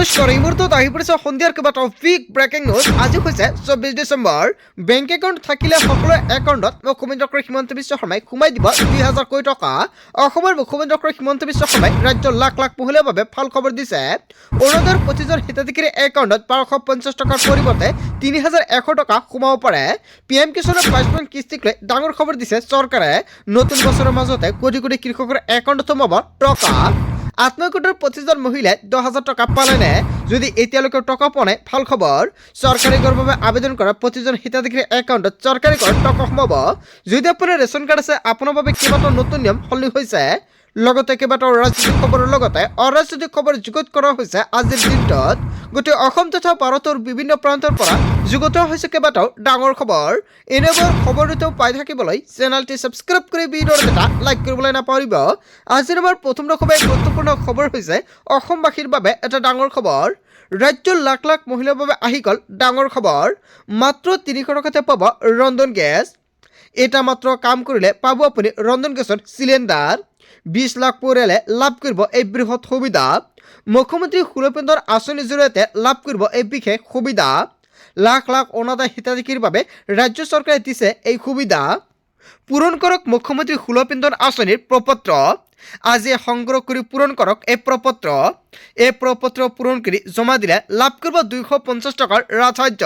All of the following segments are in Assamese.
নমস্কাৰ, এই মুহূৰ্তত আহি পৰিছে সন্ধিয়াৰ কেইবাটাও বিগ ব্ৰেকিং নিউজ। আজি হৈছে 24 ডিচেম্বৰ। বেংক একাউণ্ট থাকিলে সকলো একাউণ্টত মুখ্যমন্ত্ৰী ডক্টৰ হিমন্ত বিশ্ব শৰ্মাই সোমাই দিব ২০০০ কোটি টকা। অসমৰ মুখ্যমন্ত্ৰী ডক্টৰ হিমন্ত বিশ্ব শৰ্মাই ৰাজ্যৰ লাখ লাখ মহিলাৰ বাবে ভাল খবৰ দিছে। অৰুণোদয়ৰ প্ৰতিজন হিতাধিকাৰী একাউণ্টত ১২৫০ টকাৰ পৰিৱৰ্তে ৩১০০ টকা সোমাব পাৰে। PM কিষাণৰ ২২ কিস্তিক লৈ ডাঙৰ খবৰ দিছে চৰকাৰে। নতুন বছৰৰ মাজতে কোটি কোটি কৃষকৰ একাউণ্টত সোমাব টকা। আত্মসহায়ক প্ৰতিজন মহিলাই ১০,০০০ টকা পালেনে? যদি এতিয়ালৈকে টকা পোৱা নাই, ভাল খবৰ। চৰকাৰী কৰৰ বাবে আবেদন কৰা প্ৰতিজন হিতাধিকাৰী একাউণ্টত চৰকাৰী কৰৰ টকা সোমাব। যদি আপোনাৰ ৰেচন কাৰ্ড আছে, আপোনাৰ বাবে কেইবাটাও নতুন নিয়ম সলনি হৈছে। লগতে কেইবাটাও ৰাজনৈতিক খবৰৰ লগতে অৰাজনৈতিক খবৰ যুগুত কৰা হৈছে আজিৰ দিনটোত। গোটেই অসম তথা ভাৰতৰ বিভিন্ন প্ৰান্তৰ পৰা যুগুত হৈছে কেইবাটাও ডাঙৰ খবৰ। এনেবোৰ খবৰটো পাই থাকিবলৈ চেনেলটি ছাবস্ক্ৰাইব কৰি ভিডিঅ'ৰ এটা লাইক কৰিবলৈ নাপাহৰিব। আজিৰ আমাৰ প্ৰথম খুবেই গুৰুত্বপূৰ্ণ খবৰ হৈছে অসমবাসীৰ বাবে এটা ডাঙৰ খবৰ। ৰাজ্যৰ লাখ লাখ মহিলাৰ বাবে আহি গ'ল ডাঙৰ খবৰ। মাত্ৰ ৩০০ টকাতে পাব ৰন্ধন গেছ। এটা মাত্ৰ কাম কৰিলে পাব আপুনি ৰন্ধন গেছৰ চিলিণ্ডাৰ। ২০ লাখ পৰিয়ালে লাভ কৰিব এই বৃহৎ সুবিধা। মুখ্যমন্ত্ৰী সুলভ আঁচনিৰ জৰিয়তে লাভ কৰিব এই বিশেষ সুবিধা। লাখ লাখ অনাদায় হিতাধিকাৰীৰ বাবে ৰাজ্য চৰকাৰে দিছে এই সুবিধা। পূৰণ কৰক মুখ্যমন্ত্ৰী সুলভ আঁচনিৰ প্ৰপত্ৰ। আজি সংগ্ৰহ কৰি পূৰণ কৰক এই প্ৰপত্ৰ। এই প্ৰপত্ৰ পূৰণ কৰি জমা দিলে লাভ কৰিব ২৫০ টকাৰ ৰাজসাহায্য।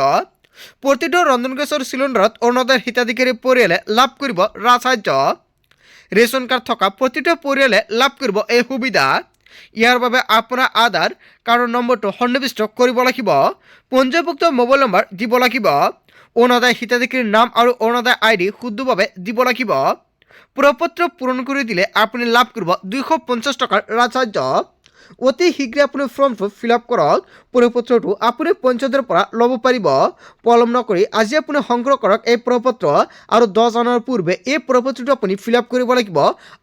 প্ৰতিটো ৰন্ধন গেছৰ চিলিণ্ডাৰত অৰুণোদয়ৰ হিতাধিকাৰী পৰিয়ালে লাভ কৰিব ৰাজসাহায্য। ৰেচন কাৰ্ড থকা প্ৰতিটো পৰিয়ালে লাভ কৰিব এই সুবিধা। ইয়াৰ বাবে আপোনাৰ আধাৰ কাৰ্ডৰ নম্বৰটো সন্নিৱিষ্ট কৰিব লাগিব। পঞ্জীভুক্ত মোবাইল নম্বৰ দিব লাগিব। অৰুণোদয় হিতাধিকাৰীৰ নাম আৰু অৰুণোদয় ID শুদ্ধভাৱে দিব লাগিব। প্ৰপত্ৰ পূৰণ কৰি দিলে আপুনি লাভ কৰিব ২৫০ টকাৰ ৰাজসাহায্য। অতি শীঘ্ৰে আপুনি ফৰ্মটো ফিল আপ কৰক। প্ৰপত্ৰটো আপুনি পঞ্চায়তৰ পৰা ল'ব পাৰিব। পলম নকৰি আজি আপুনি সংগ্ৰহ কৰক এই প্ৰপত্ৰ আৰু 10 জানুৱাৰীৰ পূৰ্বে এই প্ৰপত্ৰটো আপুনি ফিল আপ কৰিব লাগিব।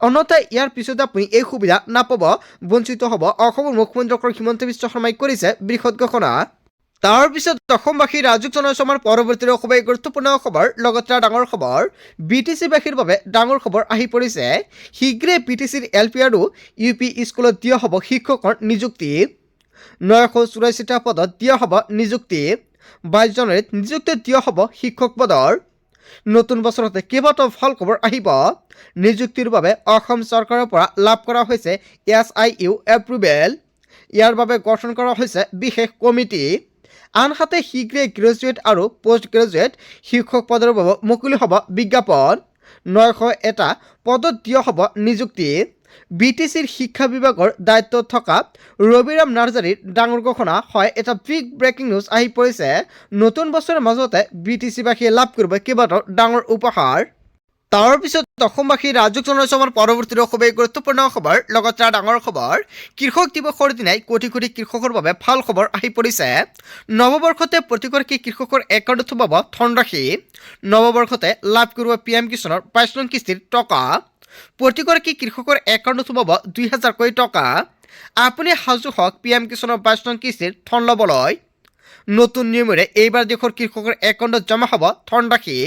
অন্যথা ইয়াৰ পিছত আপুনি এই সুবিধা নাপাব, বঞ্চিত হ'ব। অসমৰ মুখ্যমন্ত্ৰী ডক্টৰ হিমন্ত বিশ্ব শৰ্মাই কৰিছে বৃহৎ ঘোষণা। তাৰ পিছত অসমবাসী ৰাজুক জনাইছো আমাৰ পৰৱৰ্তী খুবেই গুৰুত্বপূৰ্ণ খবৰ। লগতে ডাঙৰ খবৰ BTC-বাসীৰ বাবে ডাঙৰ খবৰ আহি পৰিছে। শীঘ্ৰে BTC-ৰ LP আৰু UP স্কুলত দিয়া হ'ব শিক্ষকৰ নিযুক্তি। ৯৮৪টা পদত দিয়া হ'ব নিযুক্তি। ২২ জানুৱাৰীত নিযুক্তি দিয়া হ'ব শিক্ষক পদৰ। নতুন বছৰতে কেইবাটাও ভাল খবৰ আহিব। নিযুক্তিৰ বাবে অসম চৰকাৰৰ পৰা লাভ কৰা হৈছে SIU এপ্ৰুভেল। ইয়াৰ বাবে গঠন কৰা হৈছে বিশেষ কমিটি। আনহাতে শীঘ্ৰে গ্ৰেজুৱেট আৰু পোষ্ট গ্ৰেজুৱেট শিক্ষক পদৰ বাবে মুকলি হ'ব বিজ্ঞাপন। ৯০১টা পদত দিয়া হ'ব নিযুক্তি। BTC-ৰ শিক্ষা বিভাগৰ দায়িত্বত থকা ৰবিৰাম নাৰ্জাৰীৰ ডাঙৰ ঘোষণা হয়। এটা বিগ ব্ৰেকিং নিউজ আহি পৰিছে। নতুন বছৰৰ মাজতে BTC-বাসীয়ে লাভ কৰিব কেইবাটাও ডাঙৰ উপহাৰ। তাৰ পিছত অসমবাসী ৰাজুক জনাইছো আমাৰ পৰৱৰ্তী খুবেই গুৰুত্বপূৰ্ণ খবৰ। লগতে ডাঙৰ খবৰ কৃষক দিৱসৰ দিনাই কোটি কোটি কৃষকৰ বাবে ভাল খবৰ আহি পৰিছে। নৱবৰ্ষতে প্ৰতিগৰাকী কৃষকৰ একাউণ্টত সোমাব ধনৰাশি। নৱবৰ্ষতে লাভ কৰিব PM কিষাণৰ ২২ কিস্তিৰ টকা। প্ৰতিগৰাকী কৃষকৰ একাউণ্টত সোমাব ২০০০ কোটি টকা। আপুনি সাজু হওক PM কিষাণৰ ২২ কিস্তিৰ ধন ল'বলৈ। নতুন নিয়মেৰে এইবাৰ দেশৰ কৃষকৰ একাউণ্টত জমা হ'ব ধনৰাশি।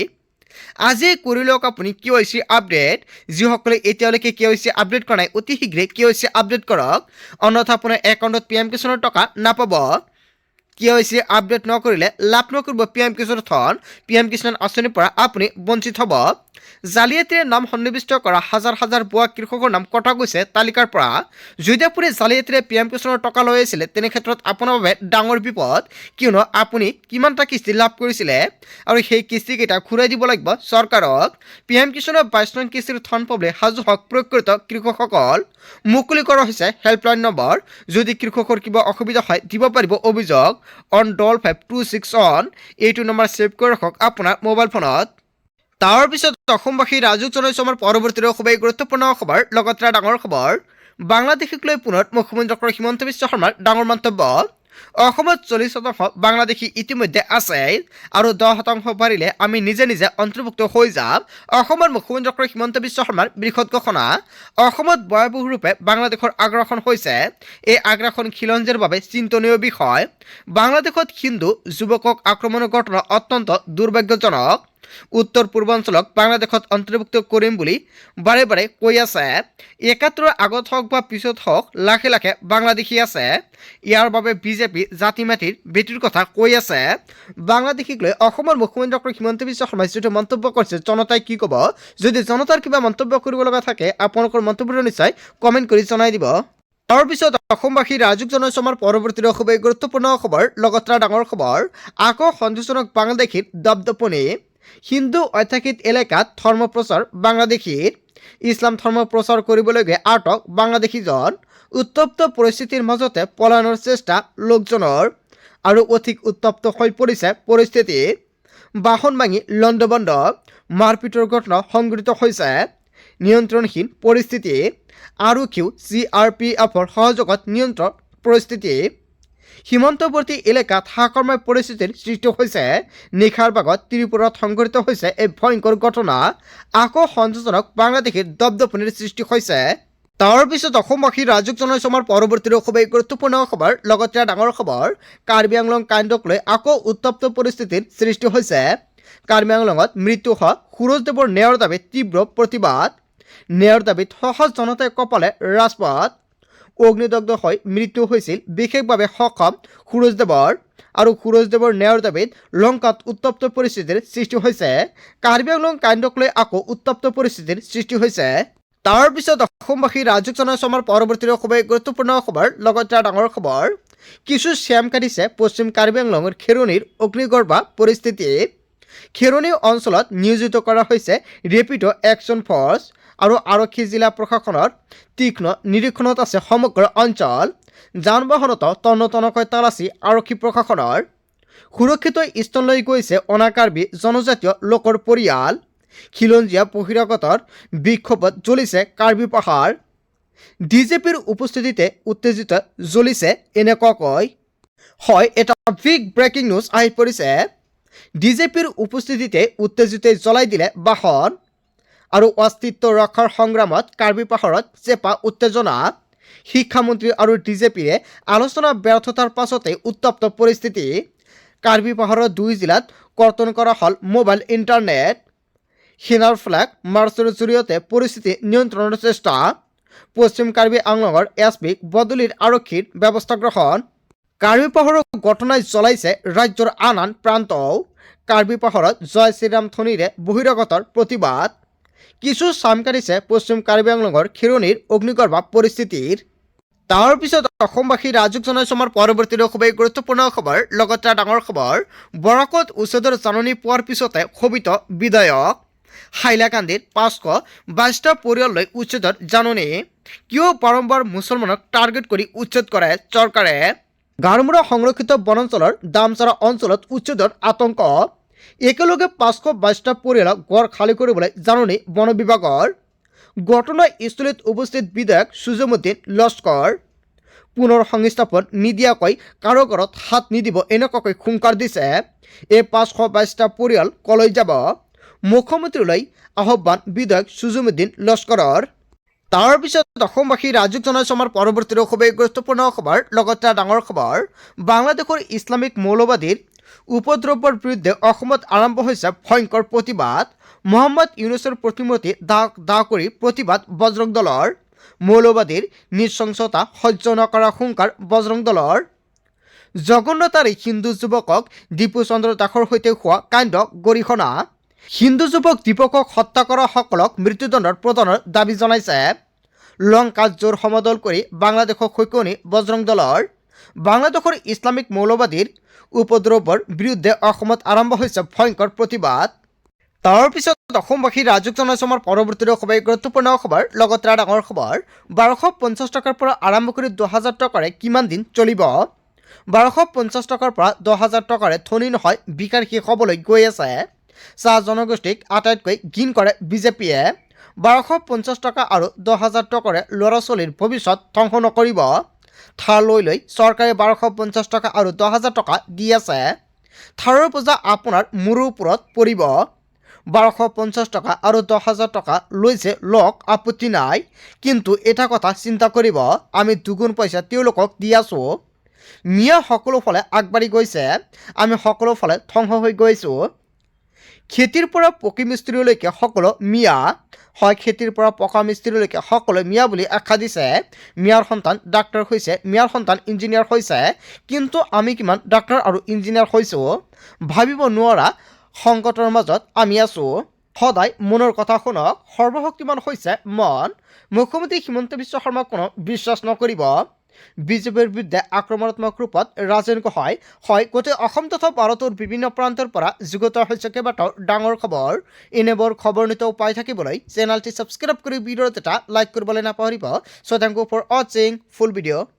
আজি কৰি লওক আপুনি KYC আপডেট। যিসকলে এতিয়ালৈকে KYC আপডেট কৰা নাই, অতি শীঘ্ৰে KYC আপডেট কৰক। অন্যথা আপোনাৰ একাউণ্টত PM কিষাণৰ টকা নাপাব। KYC আপডেট নকৰিলে লাভ নকৰিব PM কিষাণৰ ধন। PM কিষাণ আঁচনিৰ পৰা আপুনি বঞ্চিত হ'ব। জালিয়াতিৰে নাম সন্নিৱিষ্ট কৰা হাজাৰ হাজাৰ ভুৱা কৃষকৰ নাম কটা গৈছে তালিকাৰ পৰা। যদি আপুনি জালিয়াতিৰে PM কিষাণৰ টকা লৈ আছিলে, তেনে ক্ষেত্ৰত আপোনাৰ বাবে ডাঙৰ বিপদ। কিয়নো আপুনি কিমানটা কিস্তি লাভ কৰিছিলে আৰু সেই কিস্তিকেইটা ঘূৰাই দিব লাগিব চৰকাৰক। PM কিষাণৰ ২২ কিস্তিৰ ধন পাবলৈ সাজু হওক প্ৰকৃত কৃষকসকল। মুকলি কৰা হৈছে হেল্পলাইন নম্বৰ। যদি কৃষকৰ কিবা অসুবিধা হয়, দিব পাৰিব অভিযোগ অন 55261। এইটো নম্বৰ ছেভ কৰি ৰাখক আপোনাৰ মোবাইল ফোনত। তাৰ পিছত অসমবাসী ৰাজুক জনাইছো আমাৰ পৰৱৰ্তী খুবেই গুৰুত্বপূৰ্ণ খবৰ। লগতে ডাঙৰ খবৰ বাংলাদেশক লৈ পুনৰ মুখ্যমন্ত্ৰী ডক্টৰ হিমন্ত বিশ্ব শৰ্মাৰ ডাঙৰ মন্তব্য। অসমত ৪০% বাংলাদেশী ইতিমধ্যে আছে আৰু 10% পাৰিলে আমি নিজে নিজে অন্তৰ্ভুক্ত হৈ যাম। অসমৰ মুখ্যমন্ত্ৰী ডক্টৰ হিমন্ত বিশ্ব শৰ্মাৰ বৃহৎ ঘোষণা। অসমত ভয়াৱহ ৰূপে বাংলাদেশৰ আগ্ৰাসন হৈছে। এই আগ্ৰাসন খিলঞ্জীৰ বাবে চিন্তনীয় বিষয়। বাংলাদেশত হিন্দু যুৱকক আক্ৰমণৰ ঘটনা অত্যন্ত দুৰ্ভাগ্যজনক। উত্তৰ পূৰ্বাঞ্চলক বাংলাদেশত অন্তৰ্ভুক্ত কৰিম বুলি বাৰে বাৰে কৈ আছে। ৭১ৰ আগত হওক বা পিছত হওক লাখে লাখে বাংলাদেশী আছে। ইয়াৰ বাবে বিজেপি জাতি মাটিৰ ভেটিৰ কথা কৈ আছে। বাংলাদেশীক লৈ অসমৰ মুখ্যমন্ত্ৰী হিমন্ত বিশ্ব শৰ্মাই যিটো মন্তব্য কৰিছে, জনতাই কি ক'ব? যদি জনতাৰ কিবা মন্তব্য কৰিব লগা থাকে আপোনালোকৰ মন্তব্যটো নিশ্চয় কমেণ্ট কৰি জনাই দিব। তাৰপিছত অসমবাসী ৰাজুক জনাইছো আমাৰ পৰৱৰ্তী খুবেই গুৰুত্বপূৰ্ণ খবৰ, লগতে ডাঙৰ খবৰ। আকৌ সন্তোষজনক বাংলাদেশীৰ দপদপনি। হিন্দু অধ্যুষিত এলেকাত ধৰ্ম প্ৰচাৰ বাংলাদেশীৰ। ইছলাম ধৰ্ম প্ৰচাৰ কৰিবলৈ গৈ আটক বাংলাদেশীজন। উত্তপ্ত পৰিস্থিতিৰ মাজতে পলায়নৰ চেষ্টা লোকজনৰ। আৰু অধিক উত্তপ্ত হৈ পৰিছে পৰিস্থিতি। বাহন ভাঙি লণ্ডভণ্ড, মাৰপিটৰ ঘটনা সংঘটিত হৈছে। নিয়ন্ত্ৰণহীন পৰিস্থিতি। আৰক্ষীও CRPFৰ সহযোগত নিয়ন্ত্ৰণ পৰিস্থিতি। সীমান্তৱৰ্তী এলেকাত হাহাকাৰময় পৰিস্থিতিৰ সৃষ্টি হৈছে। নিশাৰ ভাগত ত্ৰিপুৰাত সংঘটিত হৈছে এই ভয়ংকৰ ঘটনা। আকৌ সন্তোষজনক বাংলাদেশীৰ দপদপনিৰ সৃষ্টি হৈছে। তাৰপিছত অসমবাসী ৰাজুক জনাইছো আমাৰ পৰৱৰ্তী খুবেই গুৰুত্বপূৰ্ণ খবৰ, লগতে ডাঙৰ খবৰ। কাৰ্বি আংলং কাণ্ডক লৈ আকৌ উত্তপ্ত পৰিস্থিতিৰ সৃষ্টি হৈছে। কাৰ্বি আংলঙত মৃত্যু হোৱা সুৰজদেৱৰ ন্যায়ৰ দাবীত তীব্ৰ প্ৰতিবাদ। ন্যায়ৰ দাবীত সহজ জনতাই কপালে ৰাজপথ। অগ্নিদগ্ধ হৈ মৃত্যু হৈছিল বিশেষভাৱে সক্ষম সুৰজদেৱৰ। আৰু সুৰজদেৱৰ ন্যায়ৰ দাবীত লংকাত উত্তপ্ত পৰিস্থিতিৰ সৃষ্টি হৈছে। কাৰ্বি আংলং কাণ্ডক লৈ আকৌ উত্তপ্ত পৰিস্থিতিৰ সৃষ্টি হৈছে। তাৰপিছত অসমবাসী ৰাজুক জনাইছো আমাৰ পৰৱৰ্তী খুবেই গুৰুত্বপূৰ্ণ খবৰ, লগতে ডাঙৰ খবৰ। কিছু শ্যাম কাটিছে পশ্চিম কাৰ্বি আংলঙৰ খেৰণীৰ অগ্নিগৰ্ভা পৰিস্থিতি। খেৰণী অঞ্চলত নিয়োজিত কৰা হৈছে ৰেপিড' একশ্যন ফ'ৰ্চ। আৰু আৰক্ষী জিলা প্ৰশাসনৰ তীক্ষ্ণ নিৰীক্ষণত আছে সমগ্ৰ অঞ্চল। যান বাহনতো তন্নতন্নকৈ তালাচী আৰক্ষী প্ৰশাসনৰ। সুৰক্ষিত স্থানলৈ গৈছে অনা কাৰ্বি জনজাতীয় লোকৰ পৰিয়াল। খিলঞ্জীয়া বহিৰাগতৰ বিক্ষোভত জ্বলিছে কাৰ্বি পাহাৰ। ডিজেপিৰ উপস্থিতিতে উত্তেজিত জ্বলিছে এনেকুৱাকৈ। হয়, এটা বিগ ব্ৰেকিং নিউজ আহি পৰিছে। ডিজেপিৰ উপস্থিতিতে উত্তেজিত জ্বলাই দিলে বাহন। আৰু অস্তিত্ব ৰক্ষাৰ সংগ্ৰামত কাৰ্বি পাহাৰত চেপা উত্তেজনা। শিক্ষামন্ত্ৰী আৰু ডিজেপিৰে আলোচনা ব্যৰ্থতাৰ পাছতে উত্তপ্ত পৰিস্থিতি। কাৰ্বি পাহাৰৰ 2 জিলাত কৰ্তন কৰা হ'ল মোবাইল ইণ্টাৰনেট। সেনাৰ ফ্লেগ মাৰ্চৰ জৰিয়তে পৰিস্থিতি নিয়ন্ত্ৰণৰ চেষ্টা। পশ্চিম কাৰ্বি আংলঙৰ SP বদলিৰ আৰক্ষীৰ ব্যৱস্থা গ্ৰহণ। কাৰ্বি পাহাৰৰ ঘটনাই জ্বলাইছে ৰাজ্যৰ আন প্ৰান্তও। কাৰ্বি পাহাৰত জয় শ্ৰীৰাম ধ্বনিৰে বহিৰাগতৰ প্ৰতিবাদ। কিছু চাম কাটিছে পশ্চিম কাৰ্বি আংলঙৰ খেৰণীৰ অগ্নিগৰ্ভা পৰিস্থিতিৰ। তাৰপিছত অসমবাসী ৰাজুক জনাইছো আমাৰ পৰৱৰ্তী খুবেই গুৰুত্বপূৰ্ণ খবৰ, লগতে ডাঙৰ খবৰ। বৰাকত উচ্ছেদৰ জাননী পোৱাৰ পিছতে ক্ষোভিত বিধায়ক। হাইলাকান্দিৰ 522টা পৰিয়াললৈ উচ্ছেদৰ জাননী। কিয় বাৰম্বাৰ মুছলমানক টাৰ্গেট কৰি উচ্ছেদ কৰে চৰকাৰে? গাড়মুৰা সংৰক্ষিত বনাঞ্চলৰ দামচাৰা অঞ্চলত উচ্ছেদৰ আতংক। একেলগে 522টা পৰিয়ালক ঘৰ খালী কৰিবলৈ জাননী বন বিভাগৰ। ঘটনাস্থলীত উপস্থিত বিধায়ক সুজমুদ্দিন লস্কৰ। পুনৰ সংস্থাপন নিদিয়াকৈ কাৰো ঘৰত হাত নিদিব এনেকুৱাকৈ হুংকাৰ দিছে। এই 522টা পৰিয়াল কলৈ যাব? মুখ্যমন্ত্ৰীলৈ আহ্বান বিধায়ক সুজমুদ্দিন লস্কৰৰ। তাৰপিছত অসমবাসী ৰাজুক জনাইছো আমাৰ পৰৱৰ্তী খুবেই গুৰুত্বপূৰ্ণ খবৰ, লগতে ডাঙৰ খবৰ। বাংলাদেশৰ ইছলামিক মৌলবাদীৰ উপদ্ৰৱৰ বিৰুদ্ধে অসমত আৰম্ভ হৈছে ভয়ংকৰ প্ৰতিবাদ। মহম্মদ ইউনুছৰ প্ৰতিমূৰ্তি দাহ কৰি প্ৰতিবাদ বজৰং দলৰ। মৌলবাদীৰ নৃশংসতা সহ্য নকৰা হুংকাৰ বজৰং দলৰ। জঘন্যতাৰে হিন্দু যুৱকক দীপু চন্দ্ৰ দাসৰ সৈতে হোৱা কাণ্ড গৰিহণা। হিন্দু যুৱক দীপকক হত্যা কৰা সকলক মৃত্যুদণ্ডৰ প্ৰদানৰ দাবী জনাইছে। লংকাত জোৰ সমদল কৰি বাংলাদেশক সৈকনি বজৰং দলৰ। বাংলাদেশৰ ইছলামিক মৌলবাদীৰ উপদ্ৰৱৰ বিৰুদ্ধে অসমত আৰম্ভ হৈছে ভয়ংকৰ প্ৰতিবাদ। তাৰপিছত অসমবাসী ৰাজুক জনাইছো আমাৰ পৰৱৰ্তী খুবেই গুৰুত্বপূৰ্ণ খবৰ, লগতে ডাঙৰ খবৰ। 1250 টকাৰ পৰা আৰম্ভ কৰি 2000 টকাৰে কিমান দিন চলিব? 1250 টকাৰ পৰা 10,000 টকাৰে ধনী নহয় ভিক্ষাৰী হ'বলৈ গৈ আছে। চাহ জনগোষ্ঠীক আটাইতকৈ ঘিণ কৰে বিজেপিয়ে। 1250 টকা আৰু 10,000 টকাৰে ল'ৰা ছোৱালীৰ ভৱিষ্যত ধ্বংস নকৰিব। থাৰ লৈ চৰকাৰে 1250 টকা আৰু 10,000 টকা দি আছে। থাৰৰ বোজা আপোনাৰ মূৰৰ ওপৰত পৰিব। 1250 টকা আৰু 10,000 টকা লৈছে লওক, আপত্তি নাই। কিন্তু এটা কথা চিন্তা কৰিব, আমি দুগুণ পইচা তেওঁলোকক দি আছোঁ। মিয়া সকলো ফালে আগবাঢ়ি গৈছে, আমি সকলো ফালে ধ্বংস হৈ গৈছোঁ। খেতিৰ পৰা পকী মিস্ত্ৰীলৈকে সকলো মিয়া হয়, খেতিৰ পৰা পকা মিস্ত্ৰীলৈকে সকলো মিয়া বুলি আখ্যা দিছে। মিয়াৰ সন্তান ডাক্তৰ হৈছে, মিয়াৰ সন্তান ইঞ্জিনিয়াৰ হৈছে, কিন্তু আমি কিমান ডাক্তৰ আৰু ইঞ্জিনিয়াৰ হৈছোঁ? ভাবিব নোৱাৰা সংকটৰ মাজত আমি আছোঁ। সদায় মনৰ কথা শুনক, সৰ্বশক্তিমান হৈছে মন। মুখ্যমন্ত্ৰী হিমন্ত বিশ্ব শৰ্মাক কোনো বিশ্বাস নকৰিব। বিজেপিৰ বিৰুদ্ধে আক্ৰমণাত্মক ৰূপত ৰাজেন গোহাঁই। হয়, গোটেই অসম তথা ভাৰতৰ বিভিন্ন প্ৰান্তৰ পৰা যুগুত হৈছে কেইবাটাও ডাঙৰ খবৰ। এনেবোৰ খবৰ নিতৌ পাই থাকিবলৈ চেনেলটি ছাবস্ক্ৰাইব কৰি ভিডিঅ'ত এটা লাইক কৰিবলৈ নাপাহৰিব। চ' থেংক ইউ ফৰ ৱাচিং ফুল ভিডিঅ'।